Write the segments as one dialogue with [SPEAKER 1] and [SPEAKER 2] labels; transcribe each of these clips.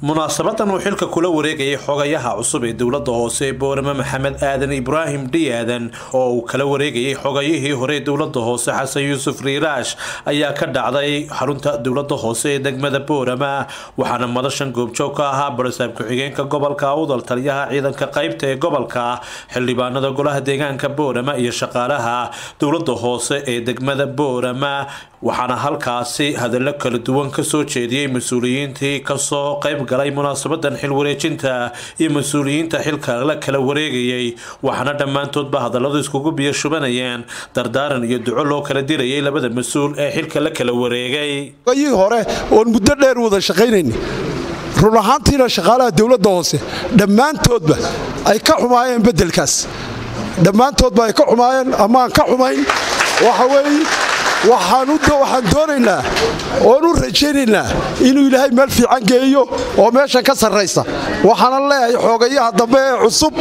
[SPEAKER 1] munaasabadan uu xilka kula wareegayay xogayaha cusub ee dowladda hoose Boorama Maxamed Aadan Ibrahim Diyaadan oo uu kala wareegayay xogayihii hore dowladda hoose Xasan Yuusuf Riiraash ayaa ka dhacday xarunta dowladda hoose ee degmada Boorama waxaana madashan goobjoog ka ahaa barasaab ku-xigeenka gobolka Awdal taliyaha ciidanka qaybta ee gobolka xildhibaanada golaha deegaanka Boorama iyo shaqaalaha dowladda hoose ee degmada Boorama waxaana halkaasi hadallo kala duwan ka soo jeediyay mas'uuliyiintii ka soo qayb galay munaasabadan xil wareejinta iyo mas'uuliyiinta xilka la kala wareegayay waxaana dhammaantoodba hadalladu iskugu biyo shubanayeen dardaaran iyo duco loo kala dirayay labada mas'uul ee xilka la kala wareegay
[SPEAKER 2] hore oo muddo dheer wada shaqaynayna run ahaantiina shaqaalaha dowladda hoose dhammaantoodba ay ka xumaayeen bedelkaas dhammaantoodba ay ka xumaayeen ama aan ka xumayn waxa weeye waxaan doonaynaa oonu rajaynaynaa inuu ilaahay meel fiican geeyo oo meesha ka sarraysa waxaana leeyahay xoogayaha dambe ee cusub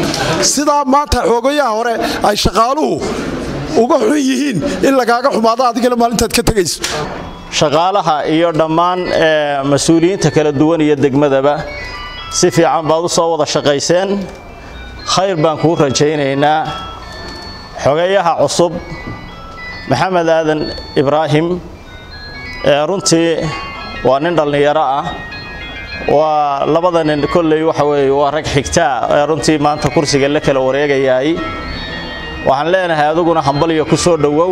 [SPEAKER 2] sidaa maanta xoogayaha hore ay shaqaaluhu uga xun yihiin in lagaaga xumaado adigana maalintaad ka tegayso
[SPEAKER 3] shaqaalaha iyo dhammaan mas'uuliyiinta kala duwan iyo degmadaba si fiican baad u soo wada shaqayseen khayr baan kuu rajaynaynaa xogayaha cusub Maxamed Aadan Ibrahim runtii waa nin dhalinyaro ah waa labada nin kulay waxa weeye waa rag xigta runtii maanta kursiga la kala wareegayay waxaan leenahay aduguna hambaliyo ku soo dhawow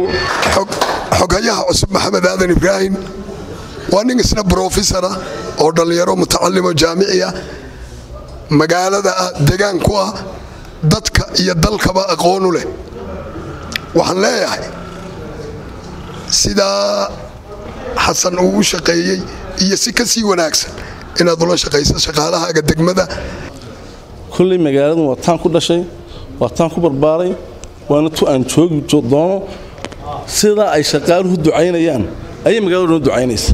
[SPEAKER 4] xogayaha cusub Maxamed Aadan Ibrahim waa nin isna professor oo dhalinyaro mutacallimo jaamici ah magaalada deegaanku ah dadka iyo dalkaba aqoon u leh waxaan leeyahay sida Xasan uu shaqeeyay iyo si ka sii wanaagsan inaad ula shaqeyso shaqaalaha degmada
[SPEAKER 5] kulli magaaladu waa taan ku dhashay waa taan ku barbaaray waana tu aan joogi doono sida ay shaqaaluhu ducaynayaan ay magaaladu ducaynaysa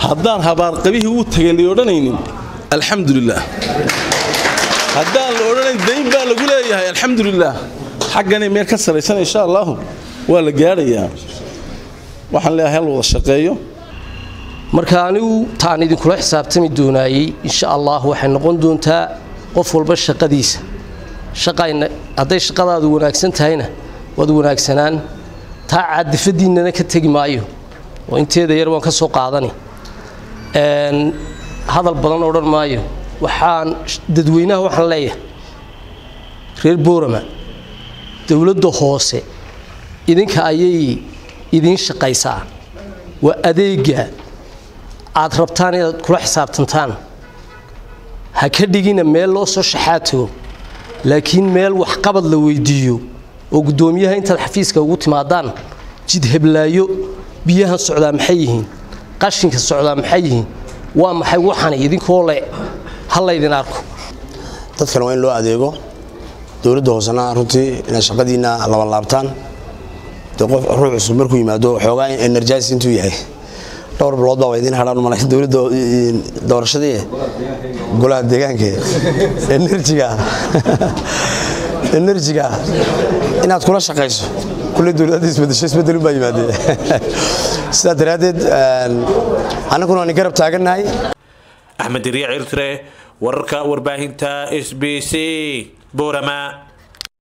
[SPEAKER 5] haddaan habaar qabihii uu tagay leeyodanaynin alxamdulillah haddaan la odhanay deyn baa lagu leeyahay alxamdulillah xaqani meel ka sareysan insha Allah waa la gaarayaa waxaan leeyahay wada shaqeeyo
[SPEAKER 6] marka anigu taan idin kula xisaabtami doonayay insha Allah waxay noqon doontaa qof walba shaqadiisa shaqayna haday shaqadaadu wanaagsan tahayna wad wanaagsanaan taa cadifadiinana ka tagi maayo oo inteeda yar waan ka soo qaadani hadal badan oo dhan maayo waxaan dadweynaha waxaan leeyahay reer Boorama dawladda hoose idinka ayay idin shaqaysaa waa adeega aad rabtaan inaad kula xisaabtantaan ha ka dhigina meel loo soo shaxaato laakiin meel wax qabad la weydiiyo oo gudoomiyaha inta xafiiska ugu timaadaan jid heblaayo biyaha socdaa maxay yihiin qashinka socdaa maxay yihiin waa maxay waxaan idinkoo le hal idin arko
[SPEAKER 7] dadkan waa in loo adeego dawladda hoosana runtii in shaqadiina laba laabtaan qof ruux cusub markuu yimaado xoogaa energize intuu yahay dhowr bilood baa idin hadaan malay dawladda doorashadii golaha deegaanka energy inaad kula shaqeyso kulli dawladda isbedel baa yimaadee sida daraadeed anaguna aan garab taaganahay
[SPEAKER 1] Axmed Riyaal Iltre wararka warbaahinta SBC Boorama